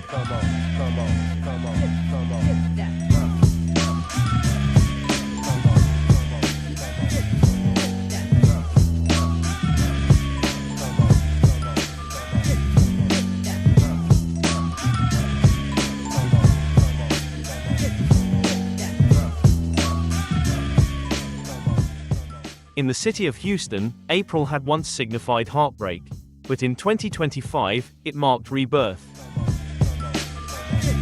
come on, come on, come on, come on. In the city of Houston, April had once signified heartbreak, but in 2025, it marked rebirth.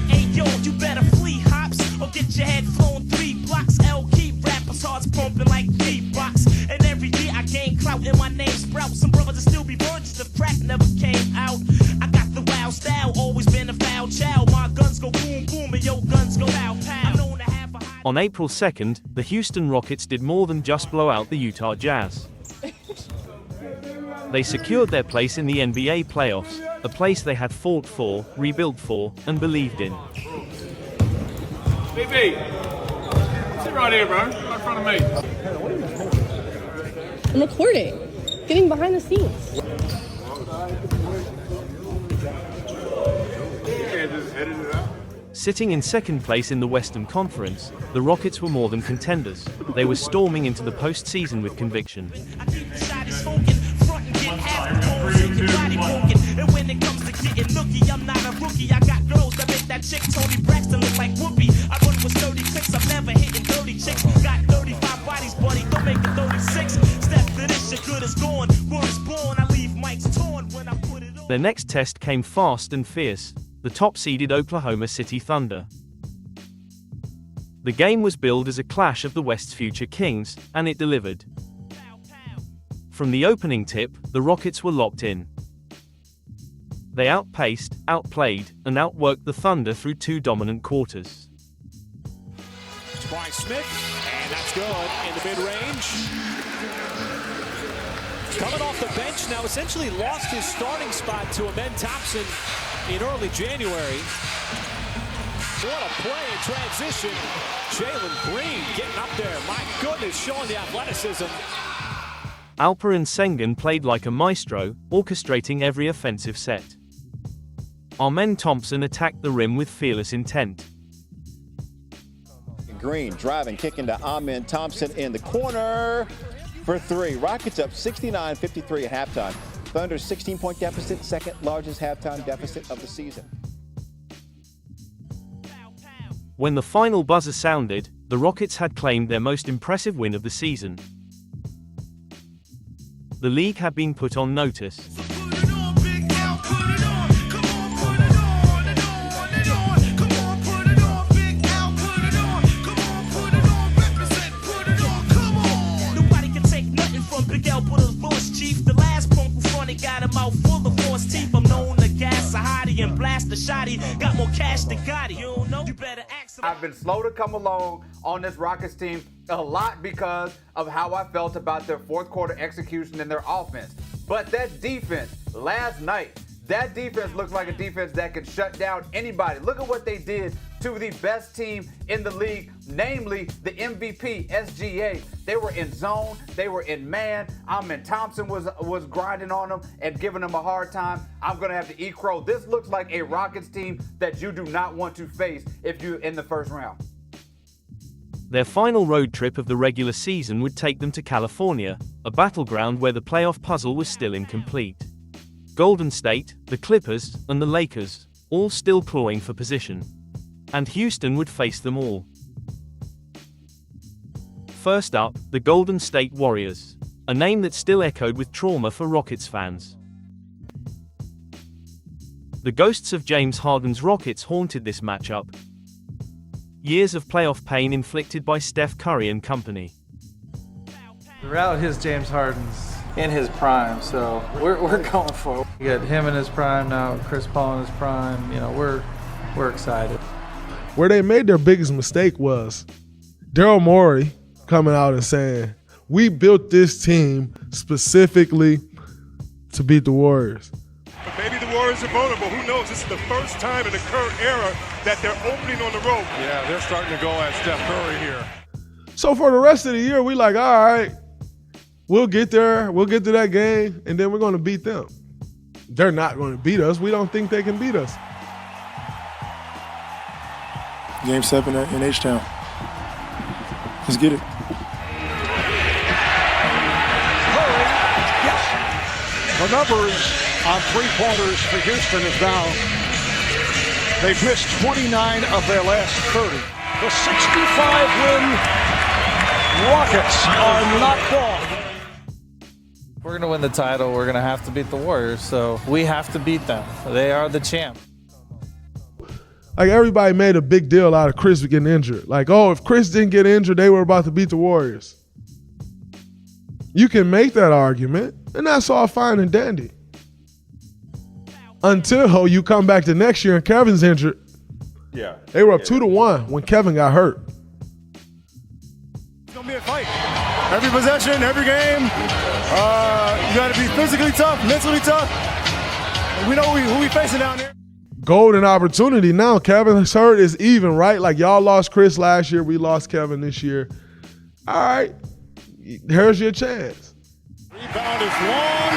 Hey yo, you better flee hops or get your head flown 3 blocks. L keep rappers hearts pumping like beatbox. And every year I gain clout and my name sprout. Some brothers will still be virgins if crack never came out. I got the wild style, always been a foul child. My guns go boom boom and your guns go pow pow. I'm known to have a high. On April 2nd, the Houston Rockets did more than just blow out the Utah Jazz. They secured their place in the NBA playoffs, a place they had fought for, rebuilt for, and believed in. BB, sit right here, bro, right in front of me. I'm recording, getting behind the scenes. You can't just edit it out. Sitting in second place in the Western Conference, the Rockets were more than contenders. They were storming into the postseason with conviction. I keep the shot smoking, front and get half the goals and your body poking. And when it comes to getting nookie, I'm not a rookie. I got girls that make that chick Tony Braxton look like Whoopi. I run with 30 tricks, I'm never hitting dirty chicks. Got 35 bodies, buddy, don't make it 36. Step to this, your good is gone. Word is born, I leave mics torn when I put it on. Their next test came fast and fierce, the top-seeded Oklahoma City Thunder. The game was billed as a clash of the West's future kings, and it delivered. From the opening tip, the Rockets were locked in. They outpaced, outplayed, and outworked the Thunder through 2 dominant quarters. It's by Smith, and that's good in the mid-range. Coming off the bench now, essentially lost his starting spot to Amen Thompson in early January. What a play in transition. Jalen Green getting up there. My goodness, showing the athleticism. Alperen Sengun played like a maestro, orchestrating every offensive set. Amen Thompson attacked the rim with fearless intent. Green driving, kicking to Amen Thompson in the corner for 3. Rockets up 69-53 at halftime. Thunder's 16-point deficit, second largest halftime deficit of the season. When the final buzzer sounded, the Rockets had claimed their most impressive win of the season. The league had been put on notice. Nobody can take nothing from Big L, put his voice chief. The last punk who fronted got him out full of force teeth. I'm known to gas a hottie and blast a shotty. Got more cash than Gotti. You don't know? You better ask him. I've been slow to come along on this Rockets team a lot because of how I felt about their fourth quarter execution and their offense. But that defense last night, that defense looks like a defense that can shut down anybody. Look at what they did to the best team in the league, namely the MVP, SGA. They were in zone, they were in man. Amen Thompson was grinding on them and giving them a hard time. I'm gonna have to eat crow. This looks like a Rockets team that you do not want to face if you're in the first round. Their final road trip of the regular season would take them to California, a battleground where the playoff puzzle was still incomplete. Golden State, the Clippers, and the Lakers, all still clawing for position. And Houston would face them all. First up, the Golden State Warriors, a name that still echoed with trauma for Rockets fans. The ghosts of James Harden's Rockets haunted this matchup. Years of playoff pain inflicted by Steph Curry and company. The reality is James Harden's in his prime, so we're going for it. You got him in his prime now, Chris Paul in his prime. You know, we're excited. Where they made their biggest mistake was Daryl Morey coming out and saying, we built this team specifically to beat the Warriors. But maybe the Warriors are vulnerable. Who knows? This is the first time in the current era that they're opening on the road. Yeah, they're starting to go at Steph Curry here. So for the rest of the year, we like, all right, we'll get there. We'll get to that game, and then we're going to beat them. They're not going to beat us. We don't think they can beat us. Game 7 in H-Town. Let's get it. The numbers on three-pointers for Houston is now, they've missed 29 of their last 30. The 65-win Rockets are knocked off. We're going to win the title. We're going to have to beat the Warriors, so we have to beat them. They are the champ. Like, everybody made a big deal out of Chris getting injured. Like, oh, if Chris didn't get injured, they were about to beat the Warriors. You can make that argument, and that's all fine and dandy. Until you come back to next year and Kevin's injured. Yeah. They were up 2-1 when Kevin got hurt. It's going to be a fight. Every possession, every game. You got to be physically tough, mentally tough. We know who we facing down there. Golden opportunity now. Kevin's hurt is even, right? Like, y'all lost Chris last year. We lost Kevin this year. All right. Here's your chance. Rebound is long.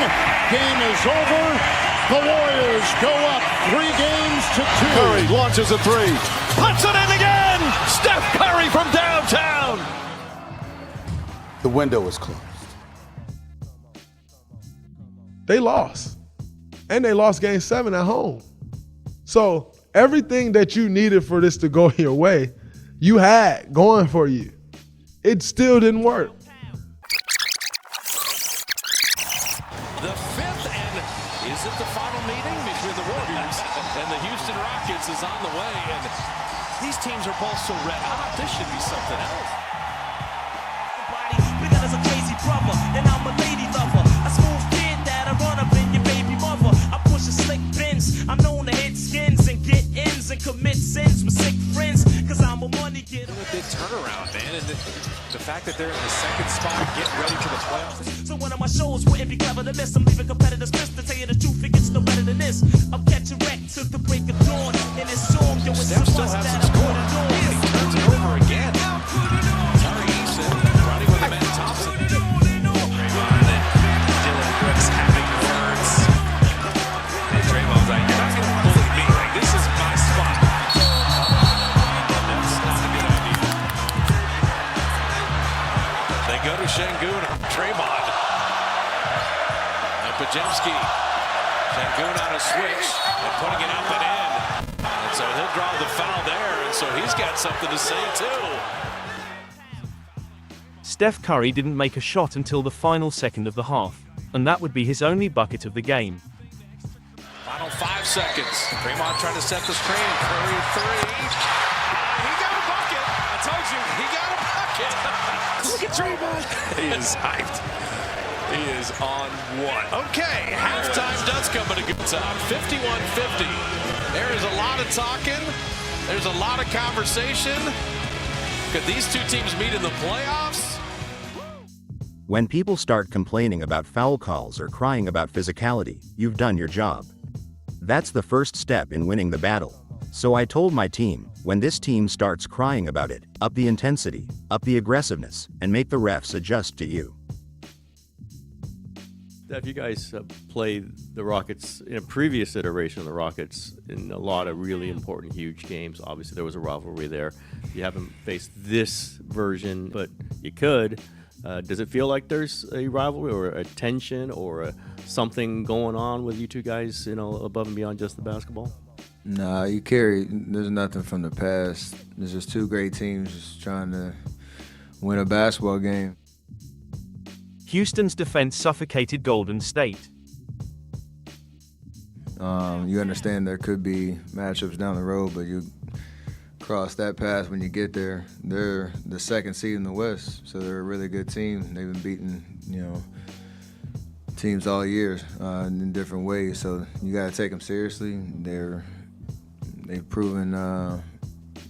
Game is over. The Warriors go up 3-2. Curry launches a three. Puts it in again. Steph Curry from downtown. The window is closed. They lost. And they lost Game 7 at home. So everything that you needed for this to go your way, you had going for you. It still didn't work. The fifth, and is it the final meeting between the Warriors and the Houston Rockets is on the way, and these teams are both so red hot. This should be something else. Because as a crazy brother, and I'm a lady lover, a smooth kid that I run up in your baby mother. I push a slick Benz. I'm known to hit skins and get ins and commit sins with sick friends. Cause I'm a money getter. A big turnaround, man, and the fact that they're in the second spot, get ready for the playoffs. So one of my shows wouldn't be clever to miss. I'm leaving competitors pissed. To tell you the truth, it gets no better than this. I'm catching wreck to the break of dawn. And it's song, yo, it's so much that I put it on. He turns it over again. Tari Eason running with Amen Thompson. Dylan Brooks having words. And Draymond's like, you're not going to bully me. Like, this is my spot. That's not a good idea. They go to Şengün. Draymond. And Podziemski. Şengün on a switch and putting it up and in. And so he'll draw the foul there, and so he's got something to say too. Steph Curry didn't make a shot until the final second of the half, and that would be his only bucket of the game. Final 5 seconds. Draymond trying to set the screen. Curry three. He got a bucket. I told you, he got a bucket. Look at Draymond. He is hyped. He is on one. Okay, halftime does come at a good time. 51-50. There is a lot of talking. There's a lot of conversation. Could these two teams meet in the playoffs? When people start complaining about foul calls or crying about physicality, you've done your job. That's the first step in winning the battle. So I told my team, when this team starts crying about it, up the intensity, up the aggressiveness, and make the refs adjust to you. Steph, you guys played the Rockets in a previous iteration of the Rockets in a lot of really important, huge games. Obviously, there was a rivalry there. You haven't faced this version, but you could. Does it feel like there's a rivalry or a tension or something going on with you two guys, above and beyond just the basketball? Nah, there's nothing from the past. There's just two great teams just trying to win a basketball game. Houston's defense suffocated Golden State. You understand there could be matchups down the road, but you cross that path when you get there. They're the second seed in the West, so they're a really good team. They've been beating, teams all year in different ways, so you got to take them seriously. They've proven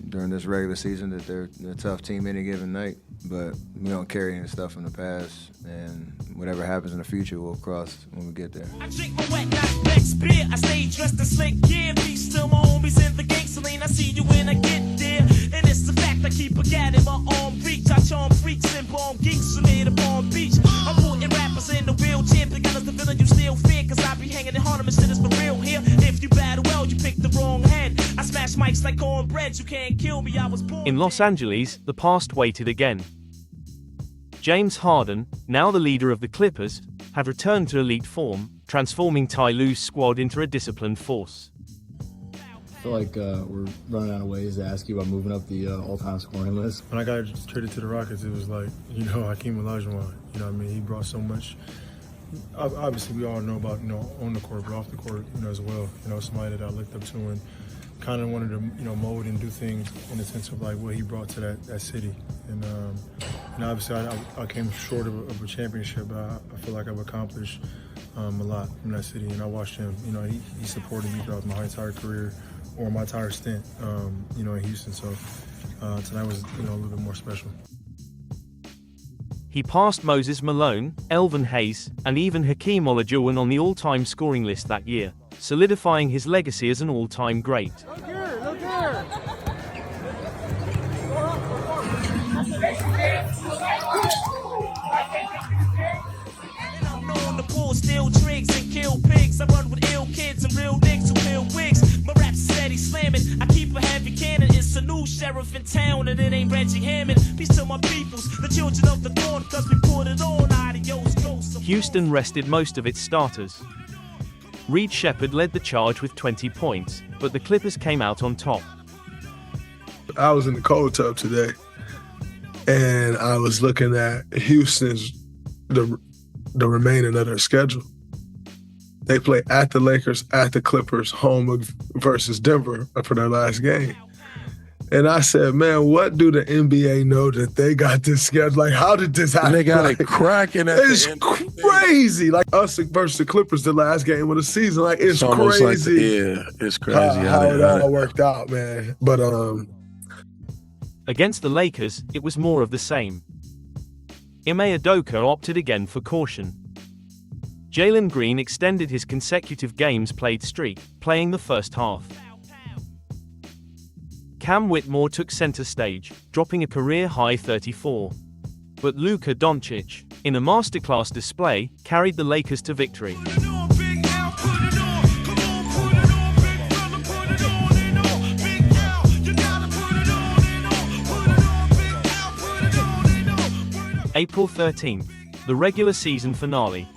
during this regular season that they're a tough team any given night, but we don't carry any stuff from the past, and whatever happens in the future, we'll cross when we get there. I drink my wet, not Beck's beer. I stay dressed in slick gear. Be still my homies in the gangster lane. I see you when I get there. And it's the fact I keep a gat in my arm reach. I charm freaks and bomb geeks who made a Palm Beach. I'm putting rappers in the real gym. Because the villain you still fear. Cause I be hanging in Harlem and shit is for real here. If you battle well, you pick the wrong hand. I smash smash mics like cornbread. You can't kill me, I was born. In Los Angeles, the past waited again. James Harden, now the leader of the Clippers, had returned to elite form, transforming Ty Lue's squad into a disciplined force. I feel like we're running out of ways to ask you about moving up the all-time scoring list. When I got traded to the Rockets, it was like, Hakeem Olajuwon. You know what I mean? He brought so much. Obviously, we all know about, on the court, but off the court, as well. Somebody that I looked up to and kind of wanted to, mold and do things in the sense of like what he brought to that city. And obviously, I came short of a championship, but I feel like I've accomplished a lot from that city. And I watched him. He supported me throughout my entire career, or my entire stint, in Houston. So tonight was, a little bit more special. He passed Moses Malone, Elvin Hayes, and even Hakeem Olajuwon on the all-time scoring list that year, solidifying his legacy as an all-time great. Look here. I'm known to pull steel tricks and kill pigs. I run with ill kids and real niggas who peel wigs. My rap's steady slamming. I keep a heavy cannon. It's a new sheriff in town, and it ain't Reggie Hammond. Peace to my peoples, the children of the dawn, cause we put it on. Adios, ghost. Houston rested most of its starters. Reed Shepherd led the charge with 20 points, but the Clippers came out on top. I was in the cold tub today, and I was looking at Houston's the remaining of their schedule. They play at the Lakers, at the Clippers, home versus Denver for their last game. And I said, man, what do the NBA know that they got this schedule? Like, how did this happen? They got it cracking at It's crazy. Like, us versus the Clippers, the last game of the season. Like, it's crazy. It's crazy how it all worked out, man. But against the Lakers, it was more of the same. Ime Udoka opted again for caution. Jalen Green extended his consecutive games played streak, playing the first half. Cam Whitmore took center stage, dropping a career-high 34. But Luka Doncic, in a masterclass display, carried the Lakers to victory. April 13th, the regular season finale.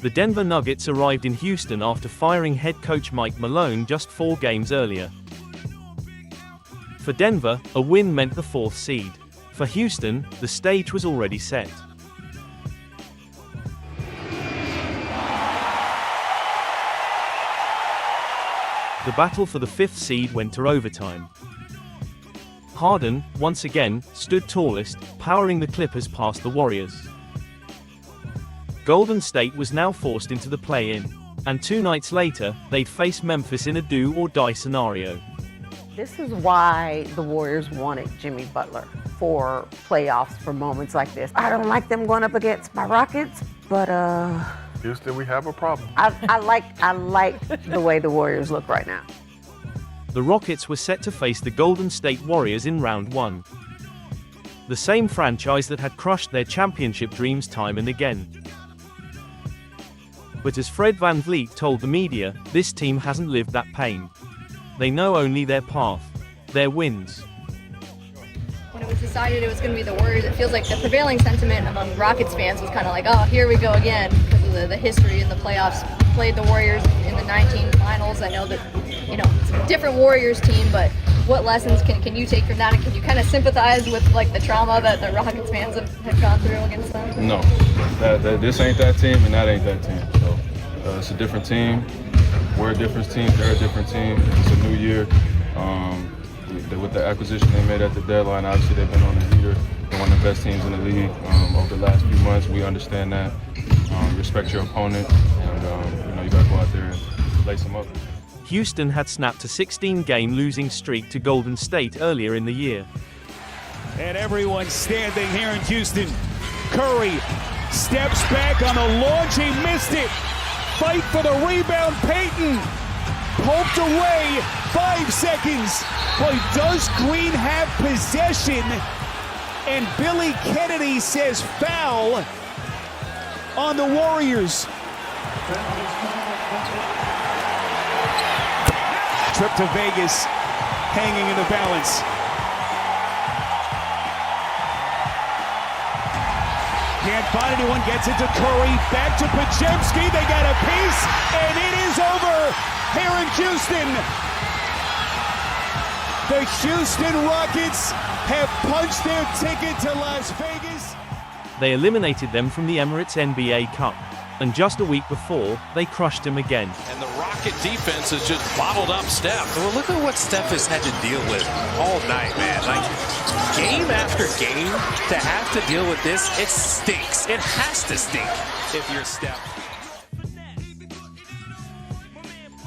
The Denver Nuggets arrived in Houston after firing head coach Mike Malone just 4 games earlier. For Denver, a win meant the 4th seed. For Houston, the stage was already set. The battle for the 5th seed went to overtime. Harden, once again, stood tallest, powering the Clippers past the Warriors. Golden State was now forced into the play-in, and 2 nights later, they'd face Memphis in a do-or-die scenario. This is why the Warriors wanted Jimmy Butler for playoffs, for moments like this. I don't like them going up against my Rockets, but Houston, we have a problem. I like the way the Warriors look right now. The Rockets were set to face the Golden State Warriors in round 1. The same franchise that had crushed their championship dreams time and again. But as Fred VanVleet told the media, this team hasn't lived that pain. They know only their path, their wins. When it was decided it was going to be the Warriors, it feels like the prevailing sentiment among Rockets fans was kind of like, oh, here we go again, because of the history in the playoffs. Played the Warriors in the 19 finals. I know that, it's a different Warriors team, but what lessons can you take from that, and can you kind of sympathize with like the trauma that the Rockets fans have gone through against them? No, this ain't that team, and that ain't that team. So it's a different team. We're a different team. They're a different team. It's a new year. With the acquisition they made at the deadline, obviously they've been on the heater. They're one of the best teams in the league over the last few months. We understand that. Respect your opponent, and you got to go out there and lace them up. Houston had snapped a 16-game losing streak to Golden State earlier in the year. And everyone's standing here in Houston. Curry steps back on the launch. He missed it. Fight for the rebound. Payton poked away. 5 seconds. Boy, does Green have possession? And Billy Kennedy says foul on the Warriors. trip to Vegas hanging in the balance. Can't find anyone, gets it to Curry, back to Podziemski, they got a piece, and it is over here in Houston. The Houston Rockets have punched their ticket to Las Vegas. They eliminated them from the Emirates NBA Cup, and just a week before, they crushed him again. And the Rocket defense has just bottled up Steph. Well, look at what Steph has had to deal with all night, man. Like, game after game, to have to deal with this, it stinks. It has to stink if you're Steph.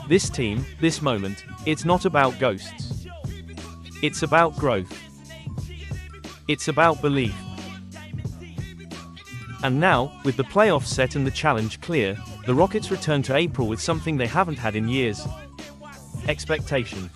This team, this moment, it's not about ghosts. It's about growth. It's about belief. And now, with the playoffs set and the challenge clear, the Rockets return to April with something they haven't had in years: expectation.